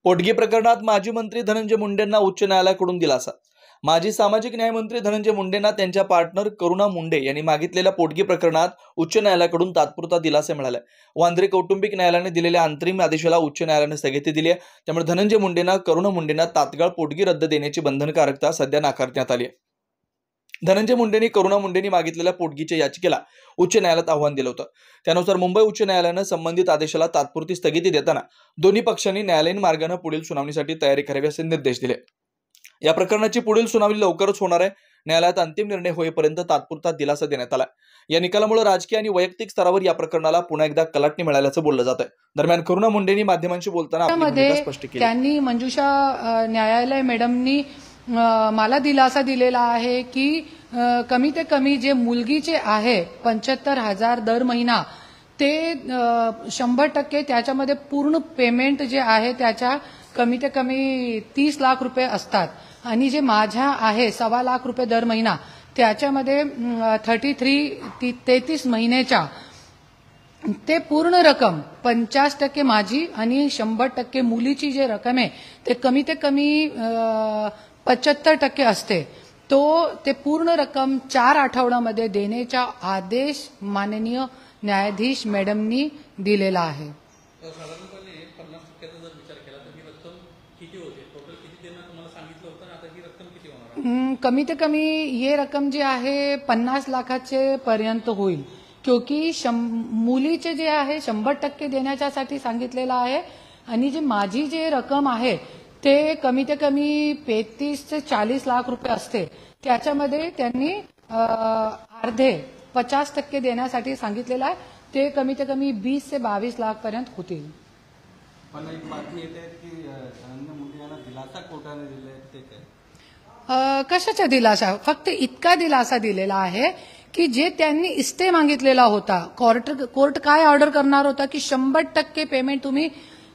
पोटगी प्रकरणात माजी मंत्री धनंजय मुंडेंना उच्च न्यायालयाकडून दिलासा। माजी सामाजिक न्याय मंत्री धनंजय मुंडेंना त्यांच्या पार्टनर करुणा मुंडे यांनी मागितलेल्या पोटगी प्रकरणात उच्च न्यायालयाकडून तात्पुरता दिलासा मिळाला। वांद्रे कौटुंबिक न्यायालयाने दिलेल्या अंतरिम आदेशाला उच्च न्यायालयाने स्थगिती दिली आहे। त्यामुळे धनंजय मुंडेंना करुणा मुंडेंना तात्काळ पोटगी रद्द देण्याची बंधनकारकता सध्या नाकारण्यात आली आहे। धनंजय मुंडेंनी करुणा मुंडेंनी मागितलेल्या पोटगीच्या याचिकेला उच्च न्यायालयात आव्हान दिलं होतं। त्यानुसार मुंबई उच्च न्यायालयानं संबंधित आदेशाला तात्पुरती स्थगिती देताना दोन्ही पक्षांनी न्यायालयीन मार्गाने पुढील सुनावणीसाठी तयारी करावी असे निर्देश दिले। या प्रकरणाची पुढील सुनावणी लवकरच होणार आहे। न्यायालयात अंतिम निर्णय होईपर्यंत तात्पुरता दिलासा देण्यात आला। या निकालामुळे राजकीय आणि वैयक्तिक स्तरावर या प्रकरणाला पुन्हा एकदा कलाटणी मिळाल्याचं बोललं जात आहे। दरम्यान करुणा मुंडेंनी माध्यमांशी बोलताना आपली भूमिका स्पष्ट केली। त्यांनी मंजुषा न्यायालय मॅडमनी मला दिलासा दिलेला आहे की कमी ते कमी जे मुलगीचे आहे 75,000 दर महिना ते 100% त्याच्यामध्ये पूर्ण पेमेंट जे आहे त्याच्या कमी ते कमी 30 लाख रुपये असतात आणि जे माझ्या आहे 1.25 लाख रुपये दर महिना त्याच्यामध्ये 33 महिन्याच्या ते पूर्ण रक्कम 50% माझी आणि 100% मुलीची जे रक्कम आहे ते कमी ते कमी 75% असते। ते पूर्ण रक्कम 4 आठवड्यामध्ये देण्याचा आदेश माननीय न्यायाधीश मॅडमनी दिलेला आहे। साधारणपणे 50%चा जर विचार केला तर ही रक्कम किती होते? टोटल किती देणं तुम्हाला सांगितलं होतं आणि आता ही रक्कम किती होणार? कमी ते कमी हे रक्कम जी आहे 50 लाखाचे पर्यंत होईल, क्योंकि मुलीचे जे आहे 100% देण्याच्यासाठी सांगितलेलं आहे आणि जे माझी जे रक्कम आहे ते कमी ते कमी 35 ते 40 लाख रुपये असते। त्याच्यामध्ये त्यांनी अर्धे 50% देण्यासाठी सांगितलेलं आहे। ते कमी ते कमी 20 ते 22 लाख पर्यंत होतील। पण एक बातमी येते की धनंजय मुंडे यांना दिलासा कोर्टाने दिलाय, ते काय? कशाचा दिलासा? फक्त इतका दिलासा दिलेला आहे की जे त्यांनी स्टे मागितलेला होता, कोर्ट काय ऑर्डर करणार होता की 100% पेमेंट तुम्ही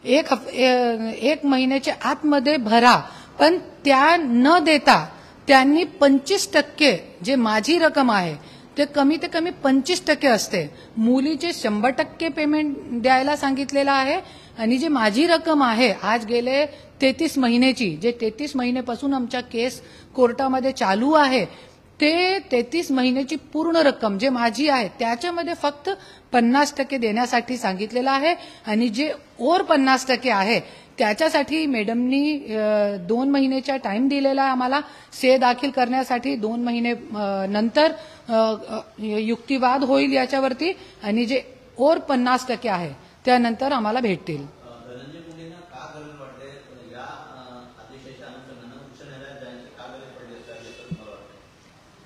एक महिन्याच्या आतमध्ये भरा, पण त्या न देता त्यांनी 25% जे माझी रक्कम आहे ते कमी ते कमी 25% असते। मुलीचे 100% पेमेंट द्यायला सांगितलेलं आहे आणि जे माझी रक्कम आहे आज गेले 33 महिन्याची, जे 33 महिन्यापासून आमच्या केस कोर्टामध्ये चालू आहे ते 33 महिन्याची पूर्ण रक्कम जे माझी आहे त्याच्यामध्ये फक्त 50% देण्यासाठी सांगितलेलं आहे आणि जे और 50% आहे त्याच्यासाठी मॅडमनी 2 महिन्याचा टाइम दिलेला आहे आम्हाला से दाखल करण्यासाठी। 2 महिने नंतर युक्तिवाद होईल याच्यावरती आणि जे और 50% आहे त्यानंतर आम्हाला भेटतील।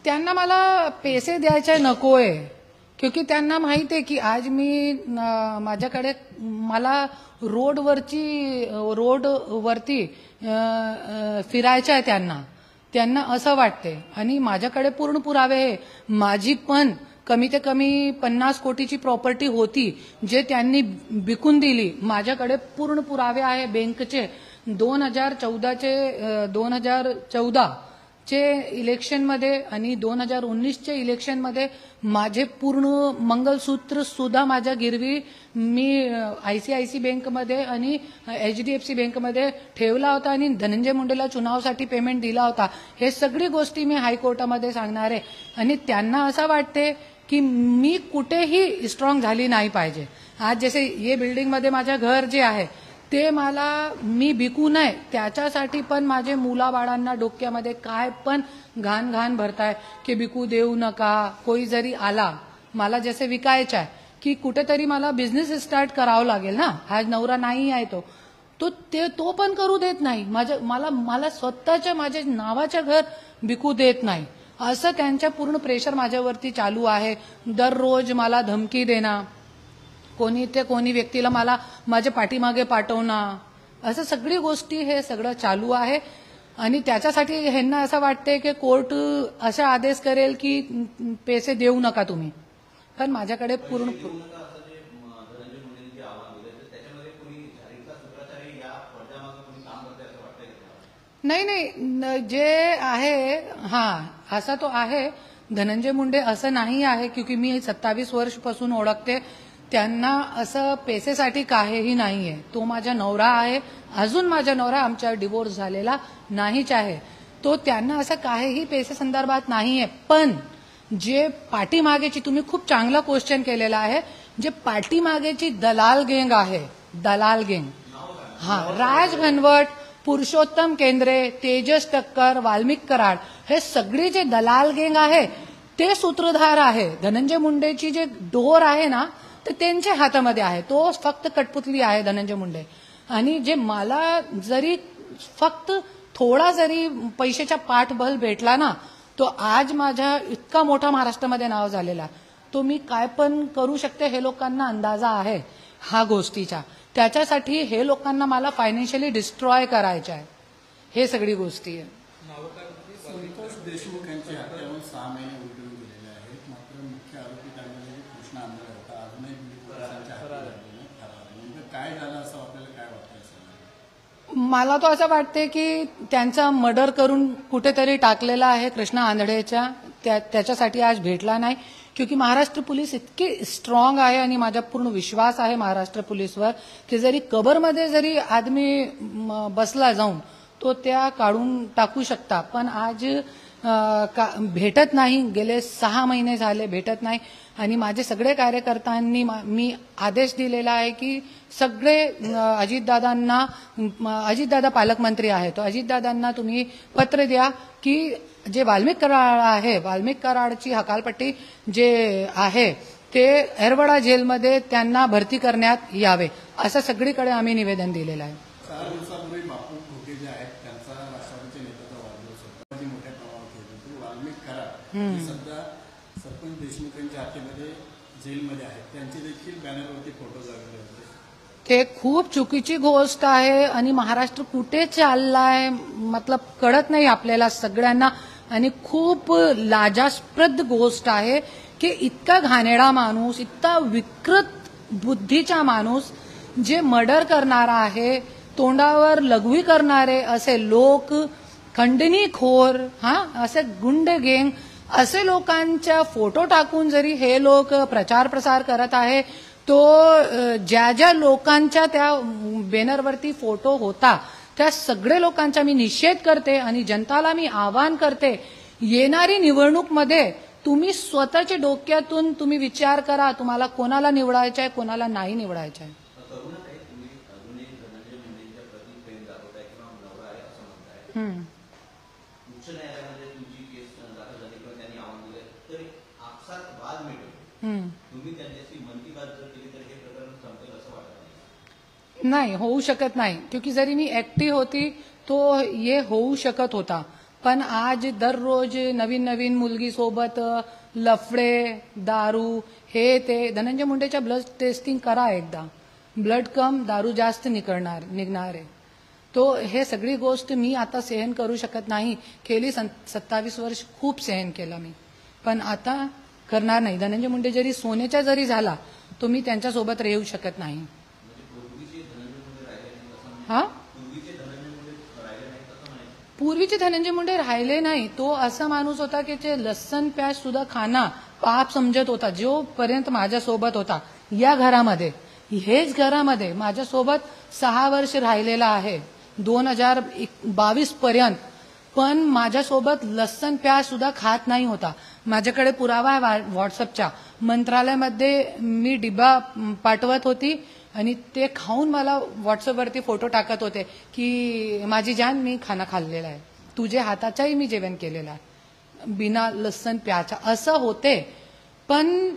त्यांना मला पैसे द्यायचे नकोय, क्योंकि त्यांना माहिती आहे की आज मी माझ्याकडे मला रोडवरती फिरायचं आहे। त्यांना असं वाटते आणि माझ्याकडे पूर्ण पुरावे आहे। माझी पण कमी ते कमी 50 कोटीची प्रॉपर्टी होती जे त्यांनी विकून दिली। माझ्याकडे पूर्ण पुरावे आहे बँकेचे। 2014 चे इलेक्शन मध्ये आणि 2019 चे इलेक्शन मध्ये माझे पूर्ण मंगलसूत्र सुद्धा माझ्या गिरवी मी ICICI बँक मध्ये आणि HDFC बँक मध्ये ठेवला होता आणि धनंजय मुंडेला चुनावासाठी पेमेंट दिला होता। हे सगळी गोष्टी मी हायकोर्टामध्ये सांगणार आहे आणि त्यांना असं वाटते की मी कुठेही स्ट्रॉंग झाली नाही पाहिजे। आज जसे ये बिल्डिंग मध्ये माझं घर जे आहे ते मी विकू नये त्याच्यासाठी पण माझे मुलाबाळांना डोक्यामध्ये काय पण घाण भरताय की विकू देऊ नका। कोई जरी आला मला जसे विकायचं आहे की कुठेतरी मला बिझनेस स्टार्ट करावं लागेल ना, आज नवरा नाही आहे तो पण करू देत नाही। मला स्वतःच्या माझ्या नावाचं घर विकू देत नाही, असं त्यांच्या पूर्ण प्रेशर माझ्यावरती चालू आहे। दररोज मला धमकी देणं, कोणी व्यक्तीला मला माझ्या पाठीमागे पाठवणं, असं सगळी गोष्टी हे सगळं चालू आहे आणि त्याच्यासाठी ह्यांना असं वाटते की कोर्ट असा आदेश करेल की पैसे देऊ नका तुम्ही, पण माझ्याकडे पूर्ण नाही जे आहे असा तो आहे। धनंजय मुंडे असं नाही आहे, क्योंकि मी 27 वर्षापासून ओळखते त्यांना असं पैसेसाठी काहीही नाहीये. तो माझा नवरा आहे, अजून माझा नवरा आमचा डिवोर्स झालेला नाहीच आहे. तो त्यांना असं काहीही पैसे संदर्भात नाहीये. पण जे पाठीमागेची, तुम्ही खूप चांगला क्वेश्चन केलेला आहे, जे पाठीमागेची दलाल गँग आहे, दलाल गँग, राज घनवट, पुरुषोत्तम केंद्रे, तेजस टक्कर, वाल्मिक कराड, हे सगळे जे दलाल गँग आहे ते सूत्रधार आहे. धनंजय मुंडेची जे डोर आहे ना, तर त्यांच्या हातामध्ये आहे. तो फक्त कठपुतली आहे धनंजय मुंडे. आणि जे मला जरी फक्त थोडा जरी पैशाचा पाठबळ भेटला ना, तो आज माझ्या इतका मोठा महाराष्ट्रामध्ये नाव झालेला, तो मी काय पण करू शकते हे लोकांना अंदाजा आहे हा गोष्टीचा. त्याच्यासाठी हे लोकांना मला फायनान्शियली डिस्ट्रॉय करायचं आहे, हे सगळी गोष्टी आहे. संतोष देशमुख यांची हत्यावरून 6 महिने उलटून गेलेले आहेत. मात्र मुख्य आरोपी त्यामध्ये कृष्ण आंधळे होता, अजूनही पोलिसांच्या हाती लागलेला फरार. नेमकं काय झालं असं आपल्याला काय वाटतं? मला तो असं वाटते की त्यांचा मर्डर करून कुठेतरी टाकलेला आहे कृष्ण आंधळेच्या, त्याच्यासाठी आज भेटला नाही. क्योंकि महाराष्ट्र पोलीस इतके स्ट्रॉंग आहे आणि माझा पूर्ण विश्वास आहे महाराष्ट्र पोलीसवर की जरी कबरमध्ये जरी आदमी बसला जाऊन तो त्या काढून टाकू शकता. पण आज भेटत नाही, गेले 6 महिने झाले भेटत नाही. आणि माझे सगळे कार्यकर्त्यांनी मी आदेश दिलेला आहे की सगळे अजितदादा पालकमंत्री आहे, तो अजितदादांना तुम्ही पत्र द्या की जे वाल्मिक कराड आहे, वाल्मिक कराडची हकालपट्टी जे आहे ते एरवडा जेलमध्ये त्यांना भरती करण्यात यावे, असं सगळीकडे आम्ही निवेदन दिलेलं आहे. 4 दिवसापूर्वी बापू घोटे जे आहेत त्यांचा राष्ट्रवादीच्या नेत्याचा वाढदिवस होता, जी मोठ्या प्रमाणात होत होती. वाल्मिक कराड हे सध्या सरपंच देशमुखांच्या हातीमध्ये जेलमध्ये आहेत, त्यांचे देखील बॅनरवरती फोटो लागले होते. ते खूप चुकीची गोष्ट आहे आणि महाराष्ट्र कुठे चाललाय मतलब कळत नाही आपल्याला सगळ्यांना. आणि खूप लाजास्पद गोष्ट आहे की इतका घाणेरडा माणूस, इतका विकृत बुद्धीचा माणूस, जे मर्डर करणारा आहे, तोंडावर लघवी करणारे असे लोक, खंडणीखोर, असे गुंड गँग, असे लोकांच्या फोटो टाकून जरी हे लोक प्रचार प्रसार करत आहे, तो ज्या ज्या लोकांच्या त्या बॅनरवरती फोटो होता त्या सगळे लोकांचा मी निषेध करते. आणि जनताला मी आवाहन करते, येणारी निवडणूकमध्ये तुम्ही स्वतःच्या डोक्यातून तुम्ही विचार करा, तुम्हाला कोणाला निवडायचं आहे, कोणाला नाही निवडायचं आहे. नाही होऊ शकत नाही, क्योंकि जरी मी एकटी होती तो ये होऊ शकत होता. पण आज दररोज नवीन नवीन मुलगी सोबत लफडे, दारू, हे ते. धनंजय मुंडेच्या ब्लड टेस्टिंग करा एकदा, ब्लड कम दारू जास्त निघणार आहे. तो हे सगळी गोष्ट मी आता सहन करू शकत नाही. गेली 27 वर्ष खूप सहन केलं मी, पण आता करणार नाही. धनंजय मुंडे जरी सोन्याचा जरी झाला तो मी त्यांच्यासोबत राहू शकत नाही. पूर्वीचे धनंजय मुंडे राहिले नाही. तो असा माणूस होता की जे लसण प्याज सुद्धा खाना पाप समजत होता. जोपर्यंत माझ्यासोबत होता या घरामध्ये, हेच घरामध्ये माझ्यासोबत 6 वर्ष राहिलेला आहे 2022 पर्यंत. पण माझ्यासोबत लसण प्याज सुद्धा खात नाही होता. माझ्याकडे पुरावा आहे व्हॉट्सअपचा. मंत्रालयामध्ये मी डिबा पाठवत होती आणि ते खाऊन मला व्हॉट्सअपवरती फोटो टाकत होते की माझी जान मी खाना खाल्लेला आहे, तुझ्या हाताचाही मी जेवण केलेलं आहे बिना लसण प्याचा, असं होते. पण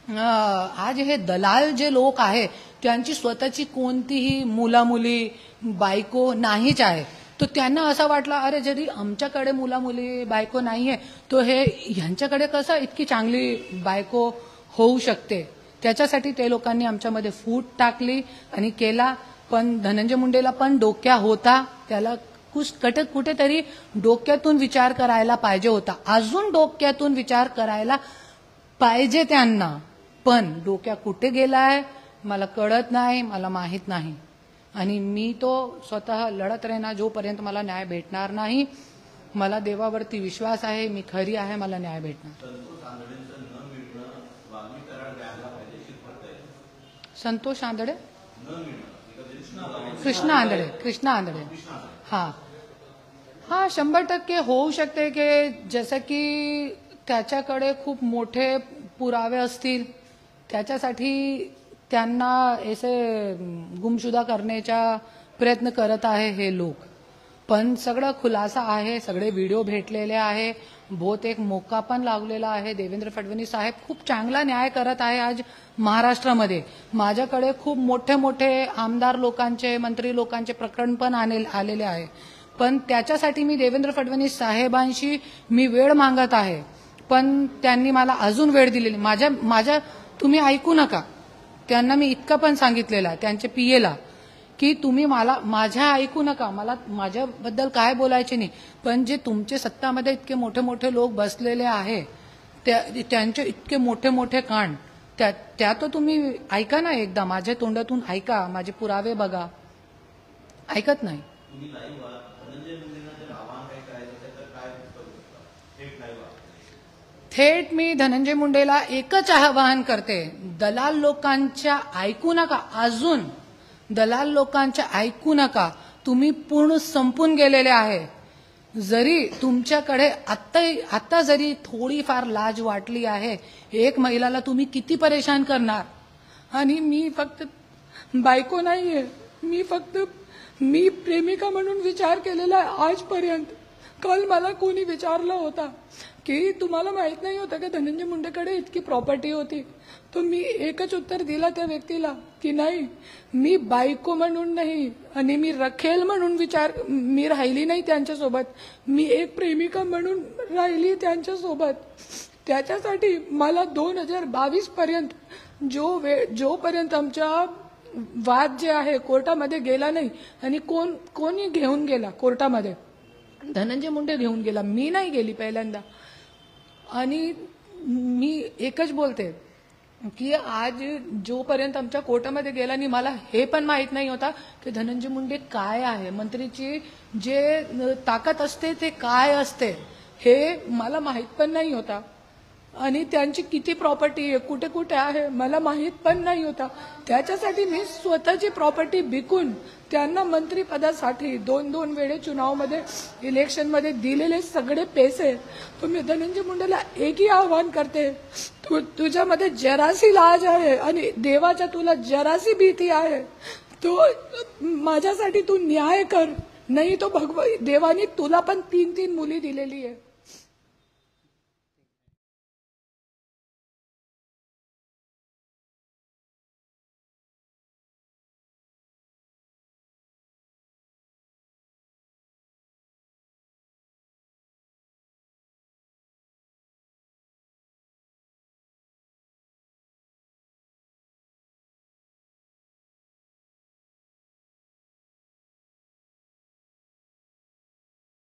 आज हे दलाल जे लोक आहे त्यांची स्वतःची कोणतीही मुलामुली बायको नाहीच आहे. तो त्यांना असं वाटलं अरे जरी आमच्याकडे मुलामुली बायको नाहीये तो हे ह्यांच्याकडे कसं इतकी चांगली बायको होऊ शकते. त्याच्यासाठी ते लोकांनी आमच्यामध्ये फूट टाकली आणि केला. पण धनंजय मुंडेला पण डोक्या होता, त्याला कुठेतरी डोक्यातून विचार करायला पाहिजे होता. अजून डोक्यातून विचार करायला पाहिजे त्यांना, पण डोक्या कुठे गेलाय मला कळत नाही, मला माहित नाही. आणि मी तो स्वतः लढत राहणार जोपर्यंत मला न्याय भेटणार नाही. मला देवावरती विश्वास आहे, मी खरी आहे, मला न्याय भेटणार. संतोष आंधळे, कृष्णा आंधळे. हा 100% होऊ शकते की जसं की त्याच्याकडे खूप मोठे पुरावे असतील, त्याच्यासाठी त्यांना ऐसे गुमशुदा करण्याचा प्रयत्न करत आहे हे लोक. पण सगळं खुलासा आहे, सगळे व्हिडिओ भेटलेले आहे, बहुत एक मोका पण लागलेला आहे. देवेंद्र फडणवीस साहेब खूप चांगला न्याय करत आहे आज महाराष्ट्रामध्ये. माझ्याकडे खूप मोठे मोठे आमदार लोकांचे, मंत्री लोकांचे प्रकरण पण आलेले आहे. पण त्याच्यासाठी मी देवेंद्र फडणवीस साहेबांशी मी वेळ मागत आहे, पण त्यांनी मला अजून वेळ दिलेली. माझ्या तुम्ही ऐकू नका, त्यांना मी इतकं पण सांगितलेलं त्यांचे पीएला की तुम्ही माझ्या ऐकू नका, मला माझ्याबद्दल काय बोलायचे नाही, पण जे तुमचे सत्तामध्ये इतके मोठे मोठे लोक बसलेले आहे त्यांचे इतके मोठे मोठे कांड त्या तो तुम्ही ऐका ना, एकदा माझ्या तोंडातून ऐका, माझे पुरावे बघा. ऐकत नाही. थेट मी धनंजय मुंडेला एकच आवाहन करते, दलाल लोकांच्या ऐकू नका, अजून दलाल लोकांच्या ऐकू नका. तुम्ही पूर्ण संपून गेलेले आहे. जरी तुमच्याकडे आता जरी थोडीफार लाज वाटली आहे, एक महिलाला तुम्ही किती परेशान करणार. आणि मी फक्त बायको नाहीये, मी प्रेमिका म्हणून विचार केलेला आहे आजपर्यंत. काल मला कोणी विचारलं होता की तुम्हाला माहित नाही होतं का धनंजय मुंडेकडे इतकी प्रॉपर्टी होती, तो मी एकच उत्तर दिला त्या व्यक्तीला की नाही, मी बायको म्हणून नाही आणि मी रखेल म्हणून मी राहिली नाही त्यांच्यासोबत, मी एक प्रेमिका म्हणून राहिली त्यांच्यासोबत. त्याच्यासाठी मला 2022 पर्यंत जोपर्यंत आमचा वाद जे आहे कोर्टामध्ये गेला नाही, आणि कोणी घेऊन गेला कोर्टामध्ये, धनंजय मुंडे घेऊन गेला, मी नाही गेली पहिल्यांदा. आणि मी एकच बोलते की आज जोपर्यंत आमच्या कोर्टामध्ये गेला नाही, मला हे पण माहित नाही होता की धनंजय मुंडे काय आहे, मंत्रीची जे ताकद असते ते काय असते हे मला माहित पण नाही होता. आणि त्यांची किती प्रॉपर्टी आहे, कुठे कुठे आहे, मला माहित पण नाही होता. त्याच्यासाठी मी स्वतःची प्रॉपर्टी विकून त्यांना मंत्रीपदासाठी 2-2 वेळे चुनावमध्ये, इलेक्शनमध्ये दिलेले सगळे पैसे. तुम्ही धनंजय मुंडेला एकही आव्हान करते, तुझ्यामध्ये जरासी लाज आहे आणि देवाच्या तुला जरासी भीती आहे, तो माझ्यासाठी तू न्याय कर. नाही तो देवानी तुला पण 3-3 मुली दिलेली आहे.